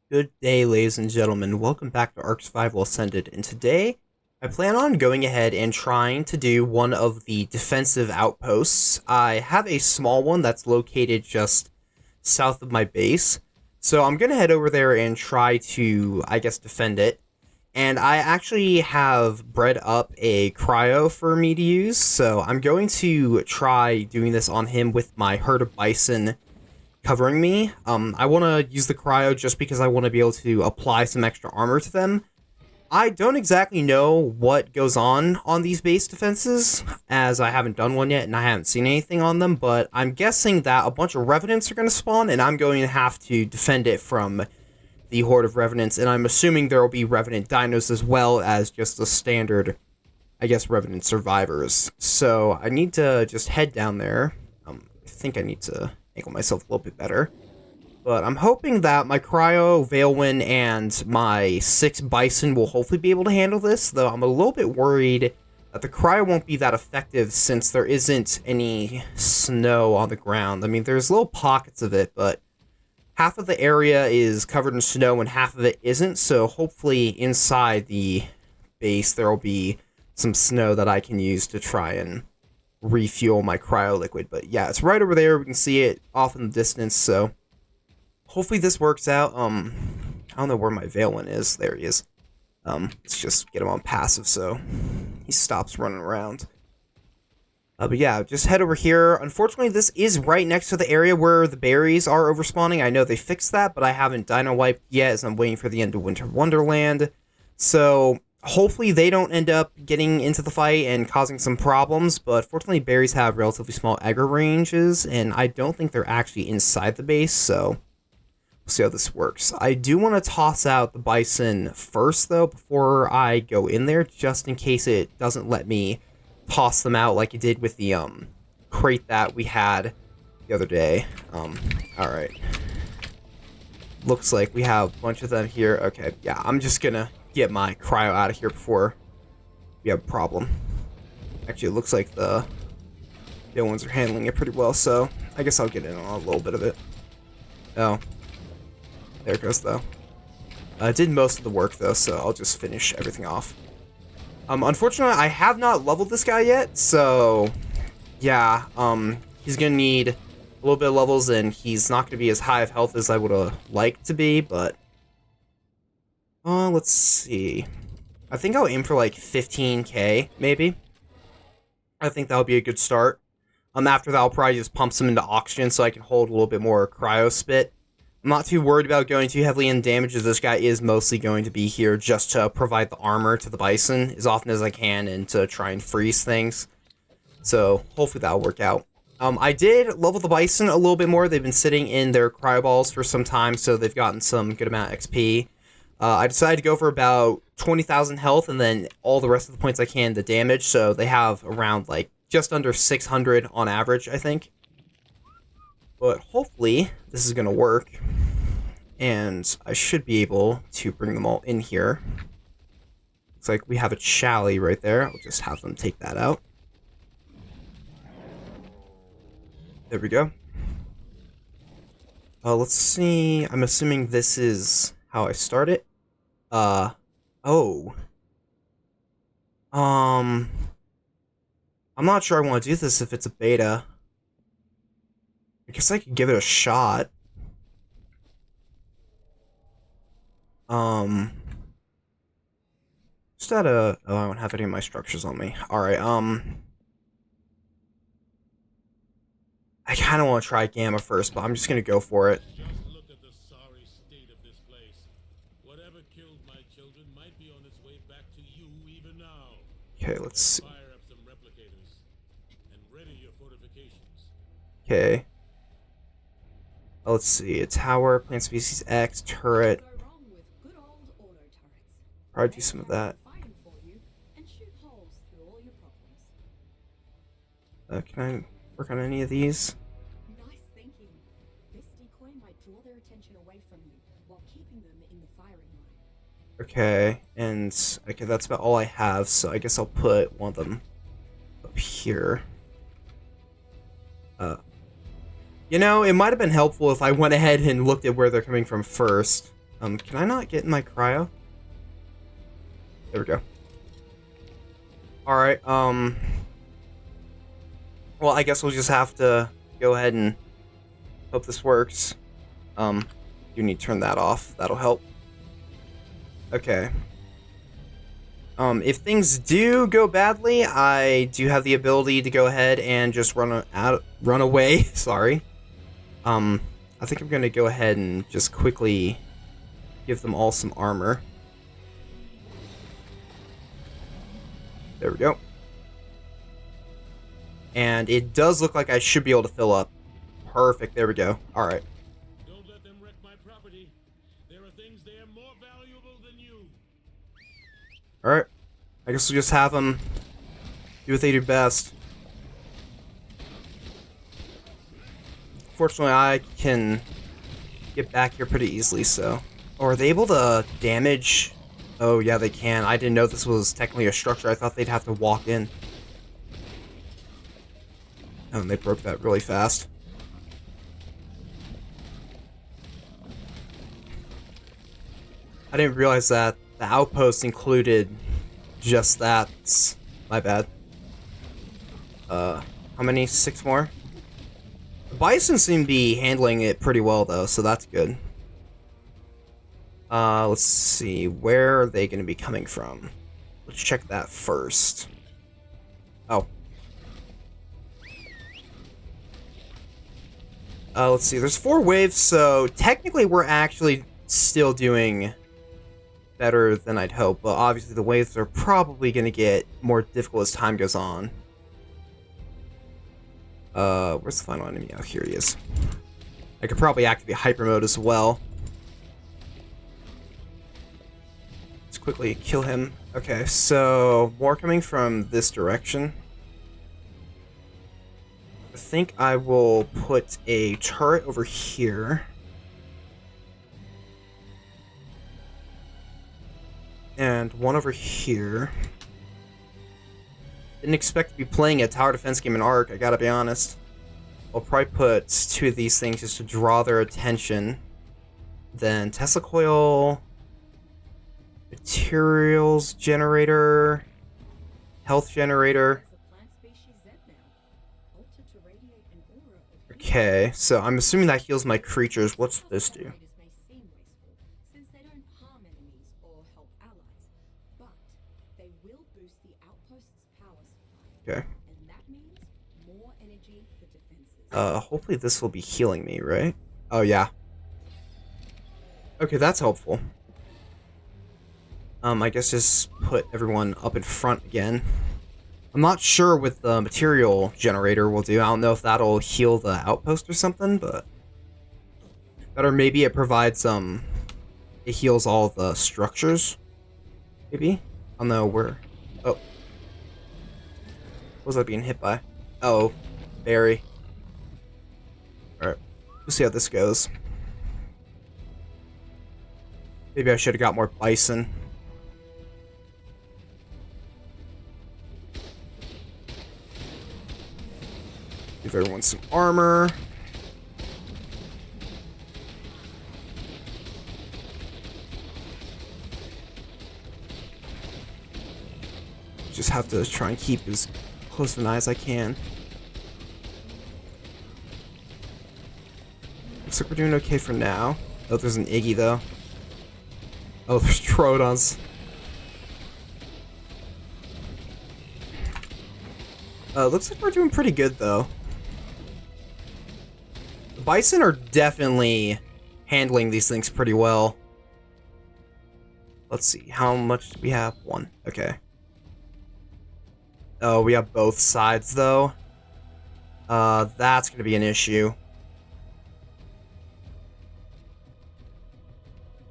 Good day, ladies and gentlemen. Welcome back to ARK Survival Ascended, and today I plan on going ahead and trying to do one of the defensive outposts. I have a small one that's located just south of my base, so I'm going to head over there and try to, defend it. And I actually have bred up a cryo for me to use, so I'm going to try doing this on him with my herd of bison covering me. I want to use the cryo just because I want to be able to apply some extra armor to them. I don't exactly know what goes on these base defenses, as I haven't done one yet and I haven't seen anything on them, but I'm guessing that a bunch of Revenants are going to spawn, and I'm going to have to defend it from the horde of Revenants, and I'm assuming there will be Revenant dinos as well as just the standard, Revenant survivors. So I need to just head down there. I think I need to angle myself a little bit better. But I'm hoping that my Cryo, Veilwind, and my 6 Bison will hopefully be able to handle this, though I'm a little bit worried that the Cryo won't be that effective since there isn't any snow on the ground. I mean, there's little pockets of it, but half of the area is covered in snow and half of it isn't, so hopefully inside the base there will be some snow that I can use to try and refuel my cryo liquid. But yeah, it's right over there. We can see it off in the distance, so hopefully this works out. I don't know where my Veilwind is. There he is. Let's just get him on passive so he stops running around. But yeah, just head over here. Unfortunately, this is right next to the area where the berries are overspawning. I know they fixed that, but I haven't dino wiped yet as I'm waiting for the end of Winter Wonderland. So hopefully they don't end up getting into the fight and causing some problems, but fortunately berries have relatively small aggro ranges, and I don't think they're actually inside the base, so we'll see how this works. I do want to toss out the bison first, though, before I go in there, just in case it doesn't let me toss them out like it did with the crate that we had the other day. Alright. Looks like we have a bunch of them here. Okay, yeah, I'm just gonna get my cryo out of here before we have a problem. Actually, it looks like the ones are handling it pretty well, so I guess I'll get in on a little bit of it. Oh, there it goes, though. I did most of the work, though, so I'll just finish everything off. Unfortunately, I have not leveled this guy yet, so yeah, he's gonna need a little bit of levels, and he's not gonna be as high of health as I would have liked to be, but let's see. I think I'll aim for like 15k, maybe. I think that'll be a good start. After that, I'll probably just pump some into oxygen so I can hold a little bit more cryo spit. I'm not too worried about going too heavily in damage, as this guy is mostly going to be here just to provide the armor to the bison as often as I can and to try and freeze things. So hopefully that'll work out. I did level the bison a little bit more. They've been sitting in their cryo balls for some time, so they've gotten some good amount of XP. I decided to go for about 20,000 health and then all the rest of the points I can to damage, so they have around like just under 600 on average, I think. But hopefully this is going to work, and I should be able to bring them all in here. Looks like we have a chally right there. I'll just have them take that out. There we go. Let's see. I'm assuming this is how I start it. Oh. I'm not sure I want to do this if it's a beta. I guess I could give it a shot. Just at a... Oh, I don't have any of my structures on me. Alright, I kind of want to try Gamma first, but I'm just going to go for it. Just look at the sorry state of this place. Whatever killed my children might be on its way back to you even now. Okay, let's see. Fire up some replicators and ready your fortifications. Okay. Let's see. A tower, plant species X, turret. Probably do some of that. Can I work on any of these? Nice thinking. This decoy might draw their attention away from you while keeping them in the firing line. Okay, and okay, that's about all I have, so I guess I'll put one of them up here. You know, it might have been helpful if I went ahead and looked at where they're coming from first. Can I not get in my cryo? There we go. Alright, well, I guess we'll just have to go ahead and hope this works. You need to turn that off. That'll help. Okay. If things do go badly, I do have the ability to go ahead and just run away. Sorry. I think I'm gonna go ahead and just quickly give them all some armor. There we go. And it does look like I should be able to fill up. Perfect. There we go. All right. Don't let them wreck my property. There are things there more valuable than you. All right. I guess we'll just have them do what they do best. Fortunately, I can get back here pretty easily, so... Oh, are they able to damage? Oh, yeah, they can. I didn't know this was technically a structure. I thought they'd have to walk in. Oh, and they broke that really fast. I didn't realize that the outpost included just that. My bad. How many? 6 more? The bison seem to be handling it pretty well, though, so that's good. Let's see. Where are they going to be coming from? Let's check that first. Oh. Let's see. There's 4 waves, so technically we're actually still doing better than I'd hope, but obviously the waves are probably going to get more difficult as time goes on. Where's the final enemy? Oh, here he is. I could probably activate hyper mode as well. Let's quickly kill him. Okay, so more coming from this direction. I think I will put a turret over here. And one over here. Didn't expect to be playing a tower defense game in ARK, I gotta be honest. I'll probably put 2 of these things just to draw their attention. Then Tesla coil, materials generator, health generator. Okay, so I'm assuming that heals my creatures. What's this do? Okay. Hopefully this will be healing me, right? Oh, yeah. Okay, that's helpful. I guess just put everyone up in front again. I'm not sure what the material generator will do. I don't know if that'll heal the outpost or something, but... Or maybe it provides, it heals all the structures? Maybe? I don't know where... Oh. What was I being hit by? Oh, Barry. Alright, we'll see how this goes. Maybe I should have got more bison. Give everyone some armor. Just have to try and keep as close to an eye as I can. Looks like we're doing okay for now. Oh, there's an Iggy though. Oh, there's Troodons. Looks like we're doing pretty good though. The bison are definitely handling these things pretty well. Let's see, how much do we have? 1. Okay. Oh, we have both sides though. That's gonna be an issue.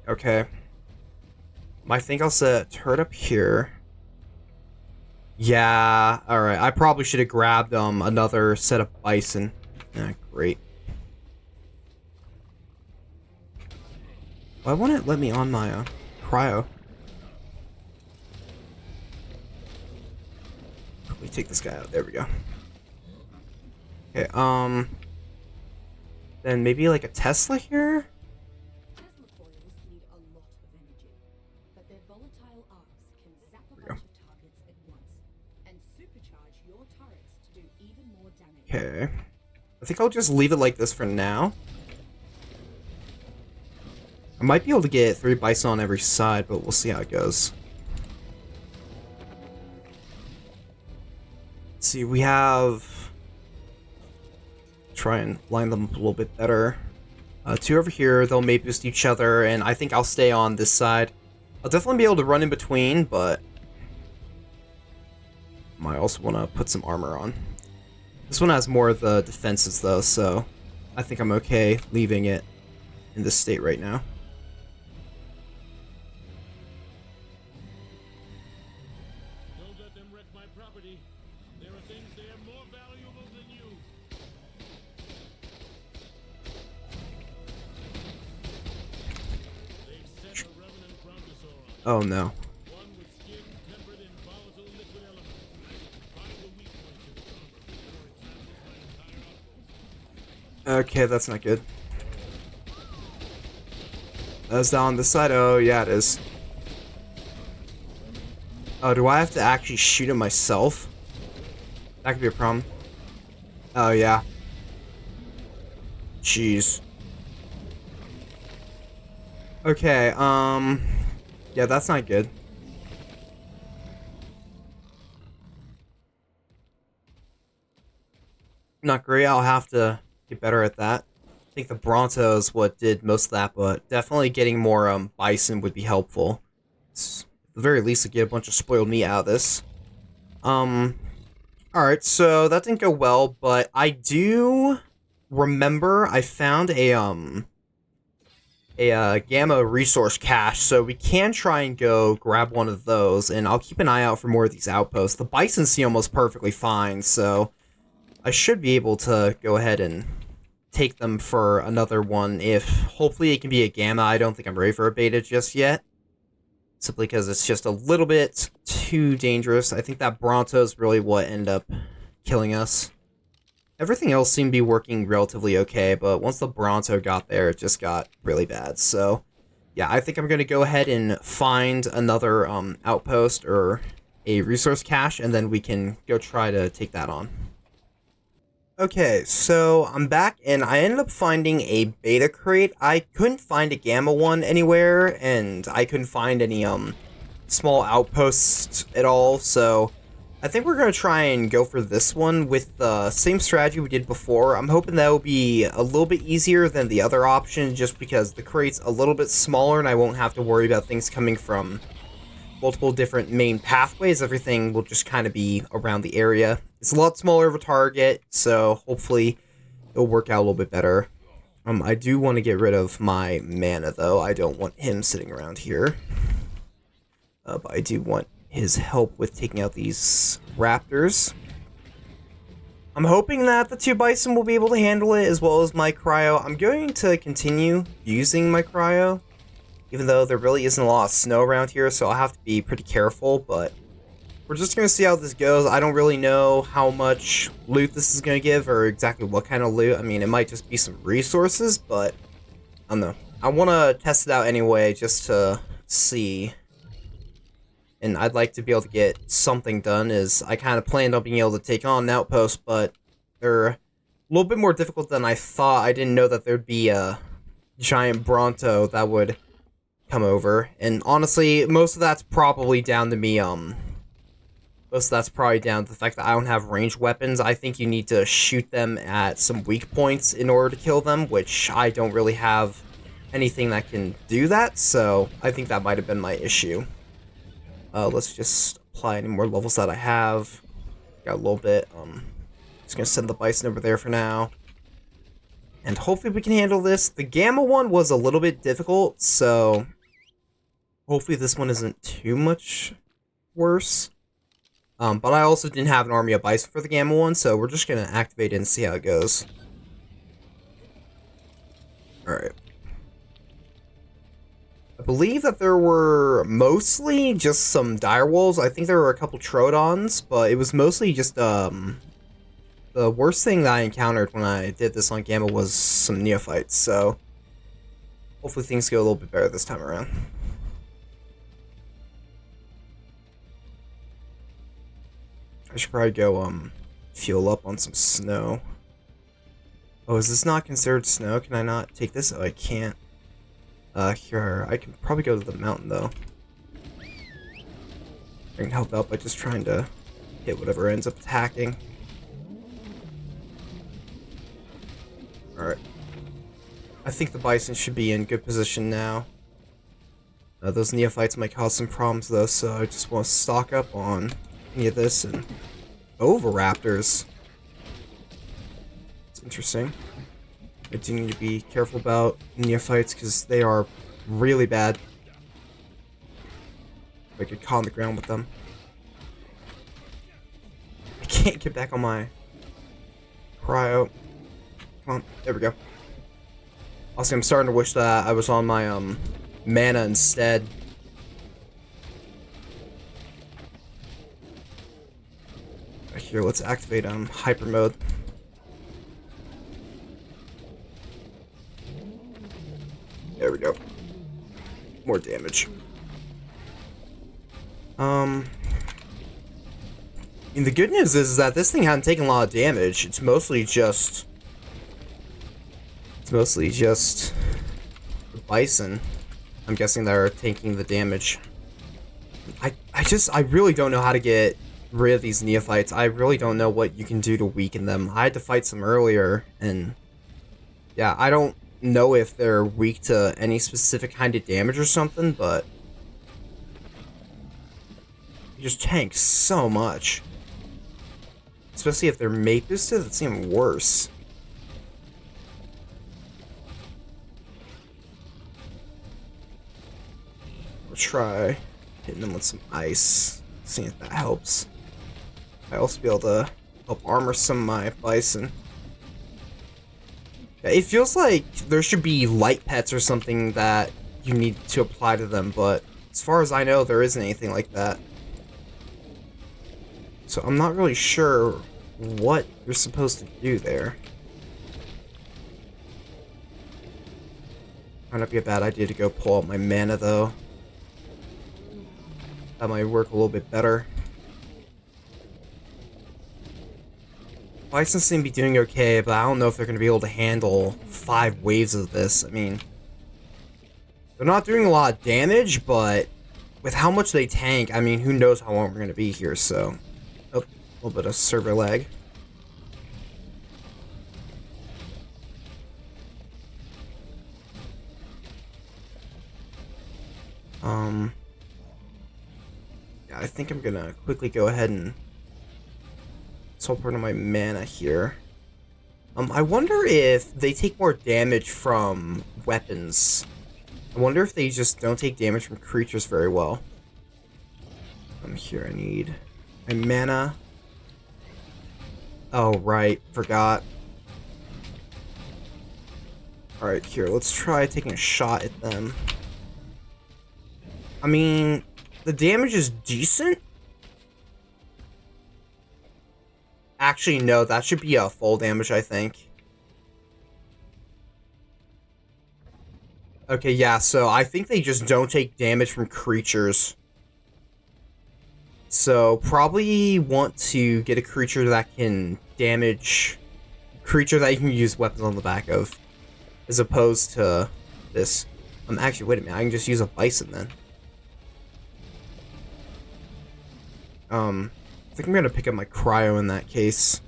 Okay. I think I'll set a turret up here. Yeah, alright. I probably should have grabbed another set of bison. Ah, great. Why won't it let me on my cryo? Let me take this guy out. There we go. Okay, then maybe like a Tesla here? Tesla coils need a but their volatile arcs can zap a There we bunch of targets at once and supercharge your turrets to do even more damage. Okay. I think I'll just leave it like this for now. I might be able to get 3 bison on every side, but we'll see how it goes. Let's see, we have... Try and line them up a little bit better. 2 over here, they'll mate boost each other, and I think I'll stay on this side. I'll definitely be able to run in between, but... I also want to put some armor on. This one has more of the defenses, though, so I think I'm okay leaving it in this state right now. Don't let them wreck my property. There are things there more valuable than you. They've set a Revenant brontosaur on. Oh no. One with skin tempered in volatile liquid element. Find the weak point in its armor before it tackles my entire outpost. Okay, that's not good. That's down this side? Oh, yeah, it is. Oh, do I have to actually shoot him myself? That could be a problem. Oh, yeah. Jeez. Okay, yeah, that's not good. Not great, I'll have to get better at that. I think the Bronto is what did most of that, but definitely getting more bison would be helpful. At the very least, to get a bunch of spoiled meat out of this. Alright, so that didn't go well, but I do remember I found a gamma resource cache, so we can try and go grab one of those, and I'll keep an eye out for more of these outposts. The bison seem almost perfectly fine, so I should be able to go ahead and take them for another one if hopefully it can be a gamma. I don't think I'm ready for a beta just yet, simply because it's just a little bit too dangerous. I think that Bronto is really what ended up killing us. Everything else seemed to be working relatively okay, but once the Bronto got there, it just got really bad. So yeah, I think I'm going to go ahead and find another outpost or a resource cache, and then we can go try to take that on. Okay, so I'm back, and I ended up finding a beta crate. I couldn't find a gamma one anywhere, and I couldn't find any small outposts at all, so I think we're going to try and go for this one with the same strategy we did before. I'm hoping that will be a little bit easier than the other option, just because the crate's a little bit smaller, and I won't have to worry about things coming from multiple different main pathways. Everything will just kind of be around the area. It's a lot smaller of a target, so hopefully it'll work out a little bit better. I do want to get rid of my mana, though. I don't want him sitting around here. But I do want his help with taking out these raptors. I'm hoping that the 2 bison will be able to handle it, as well as my cryo. I'm going to continue using my cryo, even though there really isn't a lot of snow around here, so I'll have to be pretty careful, but we're just going to see how this goes. I don't really know how much loot this is going to give, or exactly what kind of loot. I mean, it might just be some resources, but I don't know. I want to test it out anyway, just to see. And I'd like to be able to get something done, as I kind of planned on being able to take on an outpost, but they're a little bit more difficult than I thought. I didn't know that there'd be a giant Bronto that would come over, and honestly, most of that's probably down to me, most of that's probably down to the fact that I don't have ranged weapons. I think you need to shoot them at some weak points in order to kill them, which I don't really have anything that can do that, so I think that might have been my issue. Let's just apply any more levels that I have. Got a little bit, just gonna send the bison over there for now. And hopefully we can handle this. The gamma one was a little bit difficult, so hopefully this one isn't too much worse. But I also didn't have an army of bison for the gamma one, so we're just gonna activate it and see how it goes. Alright. I believe that there were mostly just some direwolves. I think there were a couple Troodons, but it was mostly just, the worst thing that I encountered when I did this on Gamma was some neophytes, so hopefully things go a little bit better this time around. I should probably go, fuel up on some snow. Oh, is this not considered snow? Can I not take this? Oh, I can't. Here, I can probably go to the mountain, though. I can help out by just trying to hit whatever ends up attacking. Alright. I think the bison should be in good position now. Those neophytes might cause some problems, though, so I just want to stock up on any of this and... Oviraptors. It's interesting. I do need to be careful about neophytes because they are really bad. I get caught on the ground with them. I can't get back on my cryo. Come on, there we go. Also, I'm starting to wish that I was on my mana instead. Here, let's activate hyper mode. There we go. More damage. And the good news is that this thing hasn't taken a lot of damage. It's mostly just the bison. I'm guessing they're taking the damage. I really don't know how to get rid of these neophytes. I really don't know what you can do to weaken them. I had to fight some earlier, and yeah, I don't know if they're weak to any specific kind of damage or something, but you just tank so much. Especially if they're mate boosted, that's even worse. We'll try hitting them with some ice, seeing if that helps. I'll also be able to help armor some of my bison. Yeah, it feels like there should be light pets or something that you need to apply to them, but as far as I know, there isn't anything like that. So I'm not really sure what you're supposed to do there. Might not be a bad idea to go pull out my mana, though. That might work a little bit better. Bison seem to be doing okay, but I don't know if they're going to be able to handle 5 waves of this. I mean, they're not doing a lot of damage, but with how much they tank, I mean, who knows how long we're going to be here, so... Oh, a little bit of server lag. Yeah, I think I'm going to quickly go ahead and teleport my mana here. I wonder if they take more damage from weapons. I wonder if they just don't take damage from creatures very well. Here I need my mana. Oh, right. Forgot. Alright, here. Let's try taking a shot at them. I mean, the damage is decent. Actually, no, that should be a full damage, I think. Okay, yeah, so I think they just don't take damage from creatures. So, probably want to get a creature that can damage... creature that you can use weapons on the back of. As opposed to this. Actually, wait a minute, I can just use a bison then. I think I'm gonna pick up my cryo in that case.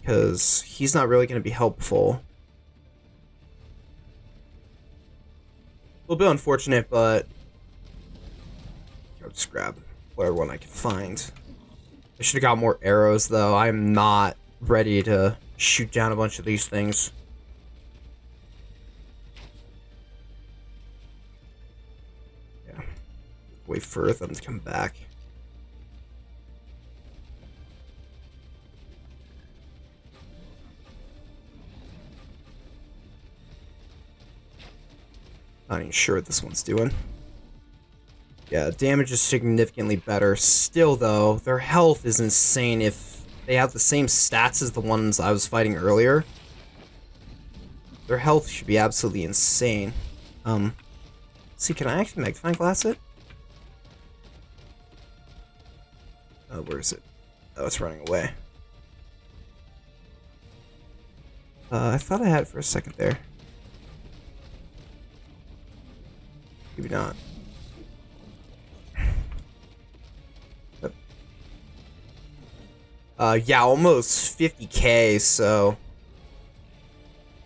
Because he's not really gonna be helpful. A little bit unfortunate, but I'll just grab whatever one I can find. I should have got more arrows, though. I'm not ready to shoot down a bunch of these things. Yeah. Wait for them to come back. Not even sure what this one's doing. Yeah, damage is significantly better. Still, though, their health is insane if they have the same stats as the ones I was fighting earlier. Their health should be absolutely insane. See, can I actually magnifying glass it? Where is it? Oh, it's running away. I thought I had it for a second there. Maybe not. Yeah, almost 50k, so...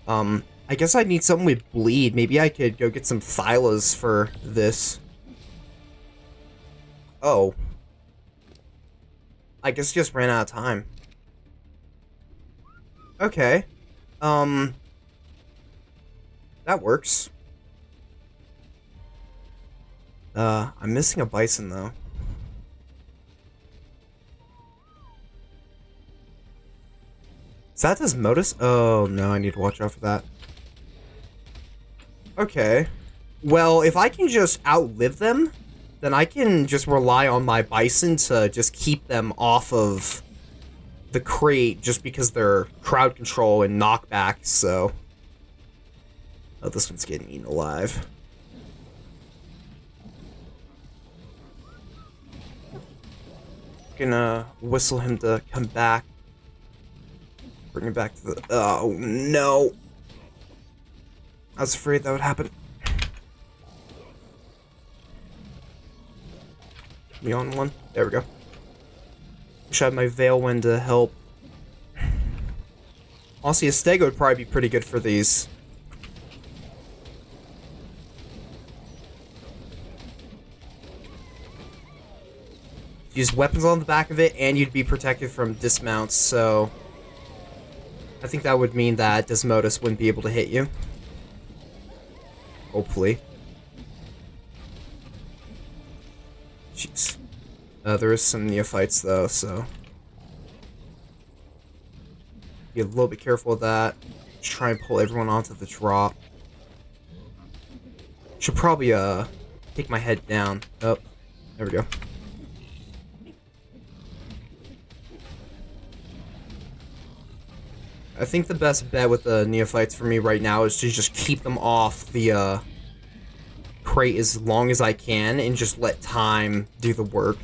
I guess I need something with bleed. Maybe I could go get some Thylas for this. Oh. I guess just ran out of time. Okay. That works. I'm missing a bison, though. Is that Desmodus? Oh, no, I need to watch out for that. Okay. Well, if I can just outlive them, then I can just rely on my bison to just keep them off of the crate just because they're crowd control and knockback, so... Oh, this one's getting eaten alive. Gonna whistle him to come back. Bring him back to the... Oh, no! I was afraid that would happen. Me on one? There we go. Wish I had my Veilwind to help. Honestly, a Stego would probably be pretty good for these. Use weapons on the back of it, and you'd be protected from dismounts, so... I think that would mean that Desmodus wouldn't be able to hit you. Hopefully. Jeez. There is some neophytes, though, so... Be a little bit careful with that. Just try and pull everyone onto the drop. Should probably, take my head down. Oh, there we go. I think the best bet with the neophytes for me right now is to just keep them off the, crate as long as I can and just let time do the work.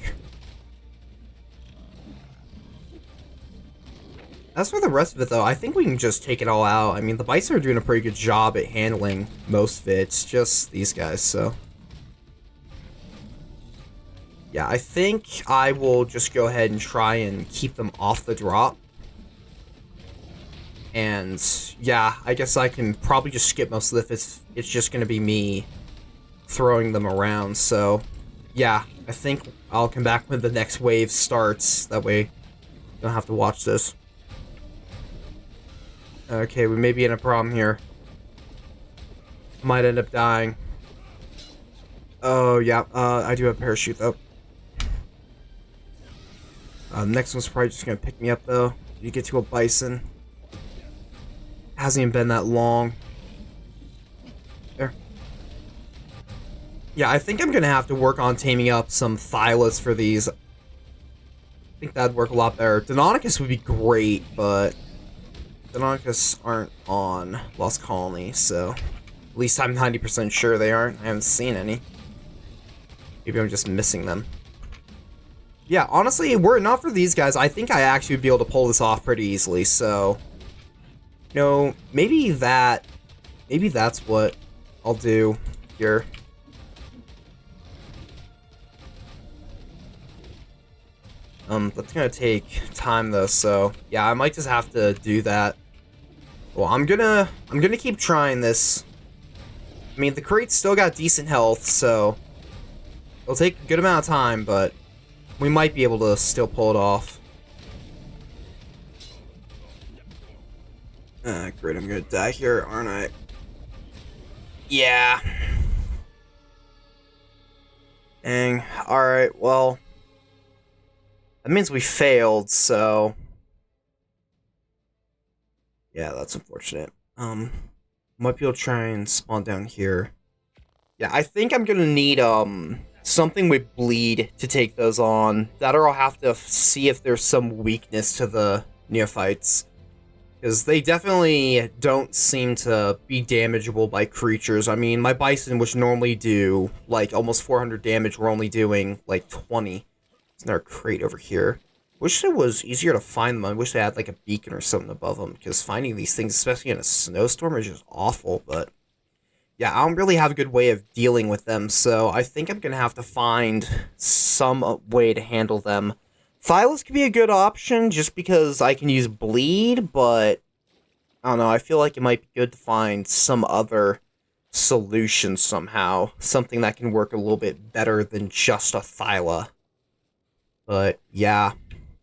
As for the rest of it, though, I think we can just take it all out. I mean, the bison are doing a pretty good job at handling most of it. It's just these guys, so... Yeah, I think I will just go ahead and try and keep them off the drop. And, yeah, I guess I can probably just skip most of it if it's just going to be me throwing them around. So, yeah, I think I'll come back when the next wave starts. That way, you don't have to watch this. Okay, we may be in a problem here. Might end up dying. Oh, yeah, I do have a parachute, though. The next one's probably just going to pick me up, though. You get to a bison. Hasn't even been that long. There. Yeah, I think I'm gonna have to work on taming up some Thylas for these. I think that'd work a lot better. Deinonychus would be great, but Deinonychus aren't on Lost Colony, so at least I'm 90% sure they aren't. I haven't seen any. Maybe I'm just missing them. Yeah, honestly, were it not for these guys, I think I actually would be able to pull this off pretty easily, so... No, maybe that's what I'll do here. That's gonna take time though, so yeah, I might just have to do that. Well, I'm gonna keep trying this. I mean, the crate's still got decent health, so it'll take a good amount of time, but we might be able to still pull it off. Great, I'm gonna die here, aren't I? Yeah. Dang. Alright, well... That means we failed, so... Yeah, that's unfortunate. Might be able to try and spawn down here. Yeah, I think I'm gonna need, something with bleed to take those on. That or I'll have to see if there's some weakness to the neophytes. Because they definitely don't seem to be damageable by creatures. I mean, my bison, which normally do, like, almost 400 damage, we're only doing, like, 20. There's another crate over here. Wish it was easier to find them. I wish they had like a beacon or something above them, because finding these things, especially in a snowstorm, is just awful. But yeah, I don't really have a good way of dealing with them, so I think I'm gonna have to find some way to handle them. Thylas could be a good option just because I can use bleed, but I don't know, I feel like it might be good to find some other solution somehow. Something that can work a little bit better than just a Thyla. But yeah,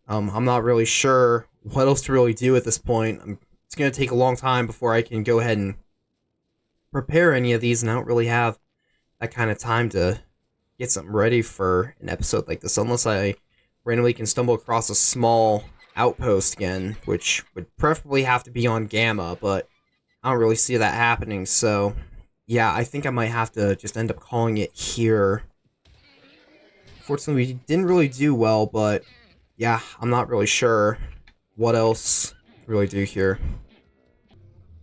I'm not really sure what else to really do at this point. It's going to take a long time before I can go ahead and prepare any of these, and I don't really have that kind of time to get something ready for an episode like this, unless I randomly can stumble across a small outpost again, which would preferably have to be on Gamma, but I don't really see that happening, so yeah, I think I might have to just end up calling it here. Fortunately, we didn't really do well, but yeah, I'm not really sure what else to really do here.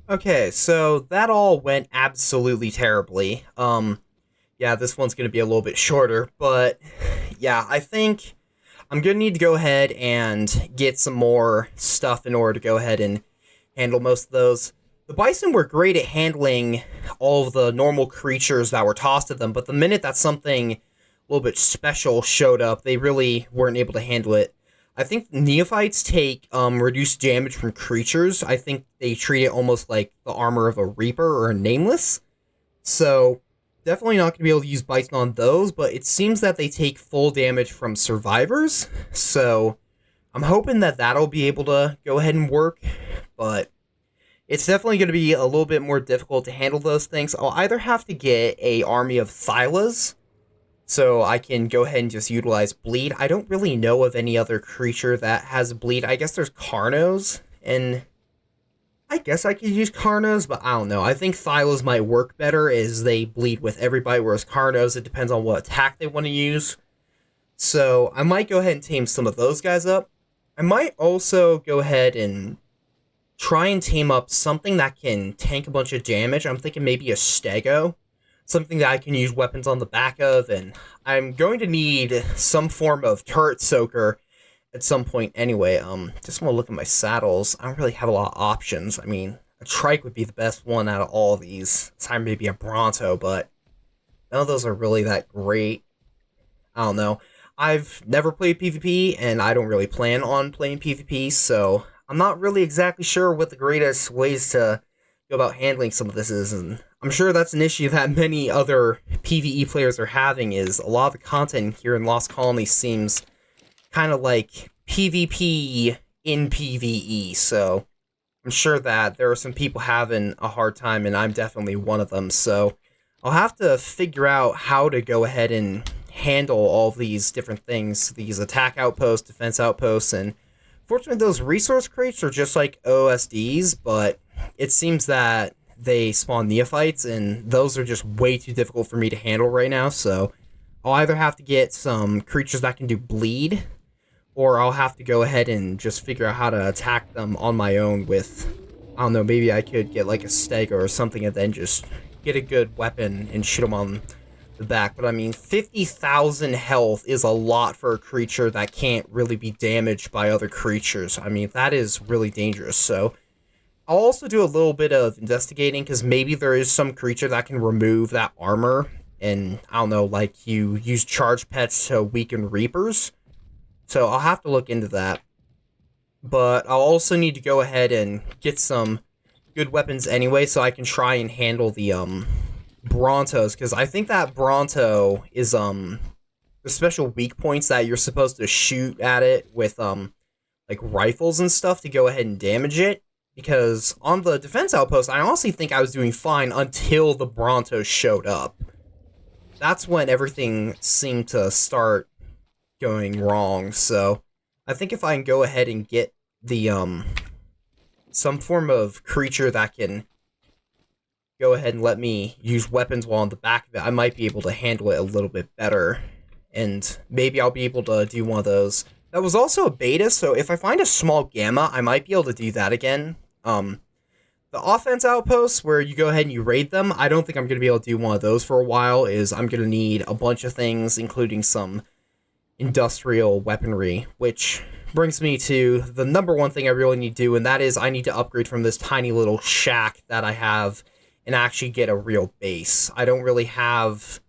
Okay, so that all went absolutely terribly. Yeah, this one's gonna be a little bit shorter, but yeah, I think I'm gonna need to go ahead and get some more stuff in order to go ahead and handle most of those. The bison were great at handling all of the normal creatures that were tossed at them, but the minute that something a little bit special showed up, they really weren't able to handle it. I think neophytes take reduced damage from creatures. I think they treat it almost like the armor of a reaper or a nameless. So definitely not going to be able to use bison on those, but it seems that they take full damage from survivors. So I'm hoping that that'll be able to go ahead and work, but it's definitely going to be a little bit more difficult to handle those things. I'll either have to get a army of Thylas, so I can go ahead and just utilize bleed. I don't really know of any other creature that has bleed. I guess there's Carnos, and I guess I could use Carnos, but I don't know. I think Thylas might work better as they bleed with everybody, whereas Carnos, it depends on what attack they want to use. So I might go ahead and tame some of those guys up. I might also go ahead and try and tame up something that can tank a bunch of damage. I'm thinking maybe a Stego. Something that I can use weapons on the back of, and I'm going to need some form of turret soaker at some point anyway. Just want to look at my saddles. I don't really have a lot of options. I mean, a trike would be the best one out of all of these. Time maybe a Bronto, but none of those are really that great. I don't know. I've never played PvP, and I don't really plan on playing PvP, so I'm not really exactly sure what the greatest ways to go about handling some of this is, and I'm sure that's an issue that many other PvE players are having, is a lot of the content here in Lost Colony seems kind of like PvP in PvE, so I'm sure that there are some people having a hard time, and I'm definitely one of them, so I'll have to figure out how to go ahead and handle all of these different things, these attack outposts, defense outposts, and fortunately those resource crates are just like OSDs, but it seems that they spawn neophytes, and those are just way too difficult for me to handle right now, so I'll either have to get some creatures that can do bleed, or I'll have to go ahead and just figure out how to attack them on my own with, I don't know, maybe I could get like a Stego or something and then just get a good weapon and shoot them on the back. But I mean, 50,000 health is a lot for a creature that can't really be damaged by other creatures. I mean, that is really dangerous, so I'll also do a little bit of investigating, because maybe there is some creature that can remove that armor, and I don't know, like you use charge pets to weaken Reapers. So I'll have to look into that. But I'll also need to go ahead and get some good weapons anyway, so I can try and handle the Brontos, because I think that Bronto is the special weak points that you're supposed to shoot at it with like rifles and stuff to go ahead and damage it. Because on the defense outpost, I honestly think I was doing fine until the Brontos showed up. That's when everything seemed to start going wrong. So I think if I can go ahead and get the some form of creature that can go ahead and let me use weapons while on the back of it, I might be able to handle it a little bit better. And maybe I'll be able to do one of those. That was also a beta, so if I find a small gamma, I might be able to do that again. The offense outposts, where you go ahead and you raid them, I don't think I'm going to be able to do one of those for a while, is I'm going to need a bunch of things, including some industrial weaponry, which brings me to the number one thing I really need to do, and that is I need to upgrade from this tiny little shack that I have and actually get a real base. I don't really have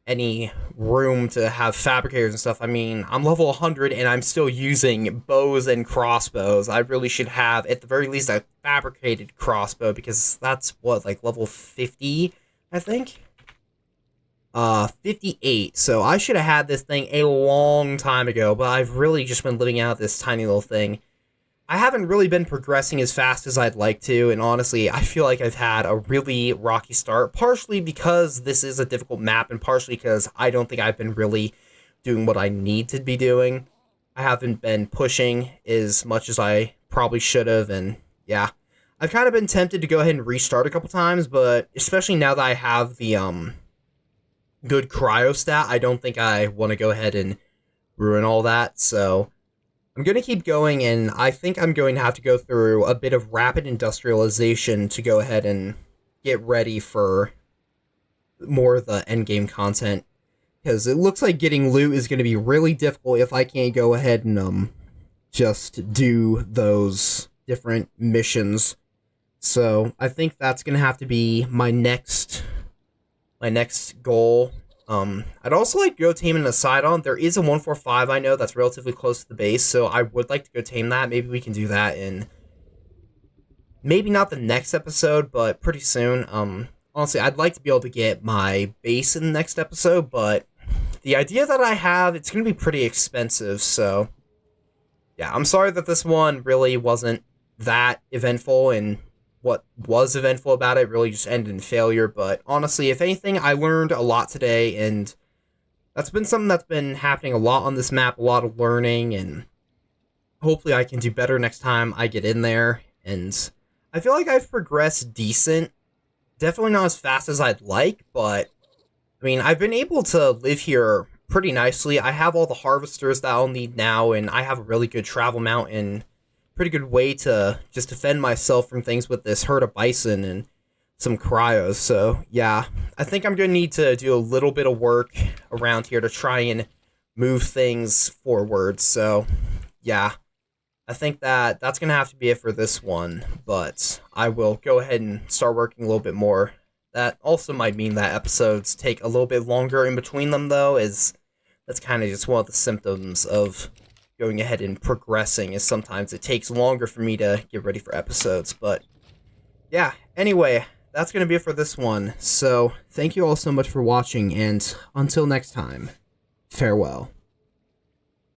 any room to have fabricators and stuff. I mean, I'm level 100 and I'm still using bows and crossbows. I really should have, at the very least, a fabricated crossbow, because that's what, like level 50, I think? 58. So I should have had this thing a long time ago, but I've really just been living out this tiny little thing. I haven't really been progressing as fast as I'd like to, and honestly, I feel like I've had a really rocky start, partially because this is a difficult map, and partially because I don't think I've been really doing what I need to be doing. I haven't been pushing as much as I probably should have, and yeah. I've kind of been tempted to go ahead and restart a couple times, but especially now that I have the, good cryo stat, I don't think I want to go ahead and ruin all that, so I'm going to keep going, and I think I'm going to have to go through a bit of rapid industrialization to go ahead and get ready for more of the endgame content, because it looks like getting loot is going to be really difficult if I can't go ahead and just do those different missions. So I think that's going to have to be my next goal. I'd also like to go tame an Asidon. There is a 145 I know that's relatively close to the base, so I would like to go tame that. Maybe we can do that in, maybe not the next episode, but pretty soon. Honestly, I'd like to be able to get my base in the next episode, but the idea that I have, it's going to be pretty expensive, so yeah, I'm sorry that this one really wasn't that eventful, and what was eventful about it really just ended in failure. But honestly, if anything, I learned a lot today, and that's been something that's been happening a lot on this map, a lot of learning, and hopefully I can do better next time I get in there. And I feel like I've progressed decent. Definitely not as fast as I'd like, but I mean, I've been able to live here pretty nicely. I have all the harvesters that I'll need now, and I have a really good travel mount and pretty good way to just defend myself from things with this herd of bison and some cryos. So yeah, I think I'm going to need to do a little bit of work around here to try and move things forward. So yeah, I think that's going to have to be it for this one, but I will go ahead and start working a little bit more. That also might mean that episodes take a little bit longer in between them, though, is that's kind of just one of the symptoms of going ahead and progressing, is sometimes it takes longer for me to get ready for episodes. But yeah, anyway, that's going to be it for this one. So thank you all so much for watching, and until next time, farewell.